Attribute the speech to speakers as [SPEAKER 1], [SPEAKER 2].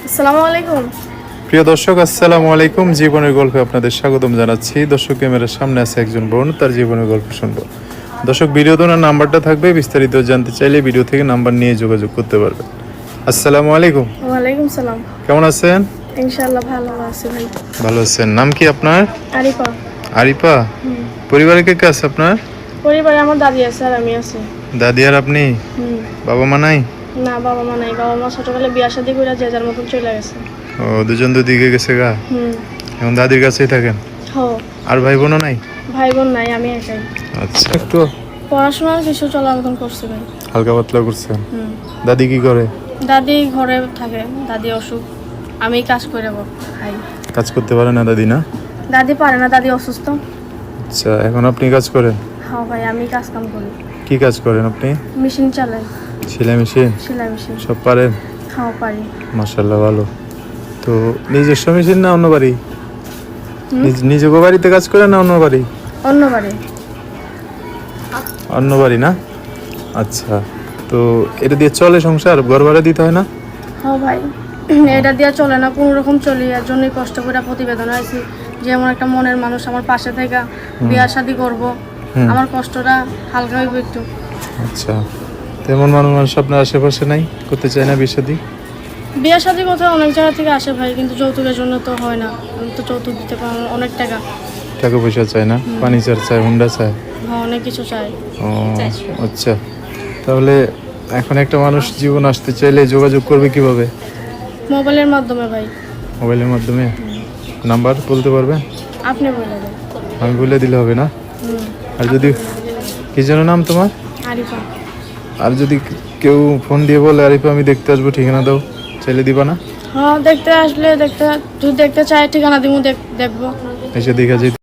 [SPEAKER 1] আসসালামু আলাইকুম।
[SPEAKER 2] প্রিয় দর্শক, আসসালামু আলাইকুম। জীবনের গল্পে আপনাদের স্বাগতম জানাচ্ছি। দর্শক, ক্যামেরার সামনে আছে একজন বোন, তার জীবনের গল্প শুনবো। দর্শক, ভিডিওতে ওনার নাম্বারটা থাকবে, বিস্তারিত জানতে চাইলে ভিডিও থেকে নাম্বার নিয়ে যোগাযোগ করতে পারবেন। আসসালামু আলাইকুম।
[SPEAKER 1] ওয়ালাইকুম সালাম।
[SPEAKER 2] কেমন আছেন?
[SPEAKER 1] ইনশাআল্লাহ ভালো আছি ভাই।
[SPEAKER 2] ভালো আছেন। নাম কি আপনার?
[SPEAKER 1] আরিফা।
[SPEAKER 2] আরিফা। পরিবারে কে কে আছে আপনার?
[SPEAKER 1] পরিবারে আমার দাদি আছে আর আমি আছি।
[SPEAKER 2] দাদি আর আপনি? বাবা মা নাই?
[SPEAKER 1] না, বাবা মা নাই। বাবা মা ছোটবেলায় বিয়া শাদী করে যে যার মতন চলে গেছে।
[SPEAKER 2] ও, দুজন দুদিকে গেছে গা। এখন দাদির কাছেই থাকেন?
[SPEAKER 1] হো।
[SPEAKER 2] আর ভাই বোনও নাই?
[SPEAKER 1] ভাই বোন নাই, আমি একাই।
[SPEAKER 2] আচ্ছা, একটু
[SPEAKER 1] পড়াশোনা কিছু চলার মতন করছি ভাই।
[SPEAKER 2] হালকা পাতলা করছেন। দাদি কি করে?
[SPEAKER 1] দাদি ঘরে থাকে, দাদি অসুখ। আমি কাজ করে খাই।
[SPEAKER 2] কাজ করতে পারে না দাদি? না,
[SPEAKER 1] দাদি পারে না, দাদি অসুস্থ।
[SPEAKER 2] আচ্ছা, এখন আপনি কাজ করেন?
[SPEAKER 1] হ্যাঁ ভাই, আমি কাজ কাম করি।
[SPEAKER 2] কি কাজ করেন আপনি?
[SPEAKER 1] মেশিন চালাই।
[SPEAKER 2] সেলাই মেশিন?
[SPEAKER 1] সেলাই মেশিন
[SPEAKER 2] সব পারেন?
[SPEAKER 1] হ্যাঁ পারি।
[SPEAKER 2] মাশাআল্লাহ, ভালো। তো নিজস্ব মেশিন না অন্য বাড়ি? নিজের বাড়িতে কাজ করেন না অন্য বাড়ি?
[SPEAKER 1] অন্য বাড়ি।
[SPEAKER 2] অন্য বাড়ি না? আচ্ছা, তো এটা দিয়ে চলে সংসার? ঘর ভাড়া দিতে হয় না?
[SPEAKER 1] হ্যাঁ ভাই, এটা দিয়ে চলে না, কোনো রকম চলি। এর জন্যই কষ্ট করে প্রতিবেদন আছি, যেমন একটা মনের মানুষ আমার পাশে থেকে বিয়া শাদি করব, আমার কষ্টটা হালকা হইব একটু।
[SPEAKER 2] আচ্ছা, তেমন মানুষ আপনার আশেপাশে নাই, করতে চায় না বিয়ে শাদী?
[SPEAKER 1] বিয়া শাদি কথা অনেক জায়গা থেকে আসে ভাই, কিন্তু যৌতুকের জন্য তো হয় না। আমি তো যৌতুক দিতে পারি না, অনেক টাকা
[SPEAKER 2] পয়সা চায় না? ফার্নিচার চায়, হুন্ডা চায়?
[SPEAKER 1] হ্যাঁ, অনেক কিছু চাই।
[SPEAKER 2] ও আচ্ছা, তাহলে এখন একটা মানুষ জীবন আসতে চাইলে যোগাযোগ করবে কিভাবে?
[SPEAKER 1] মোবাইলের মাধ্যমে ভাই।
[SPEAKER 2] মোবাইলের মাধ্যমে? নাম্বার বলতে পারবেন?
[SPEAKER 1] আপনি বলে দেন।
[SPEAKER 2] আমি বলে দিলে হবে না? আর যদি কি যেন নাম তোমার?
[SPEAKER 1] আরিফা।
[SPEAKER 2] আর যদি কেউ ফোন দিয়ে বলে আরিফা আমি দেখতে আসবো, ঠিকানা দাও, চাইলে দিবা না?
[SPEAKER 1] হ্যাঁ, দেখতে আসলে যদি দেখতে চাই ঠিকানা দিব, দেখবো।
[SPEAKER 2] এসে দেখা যেতে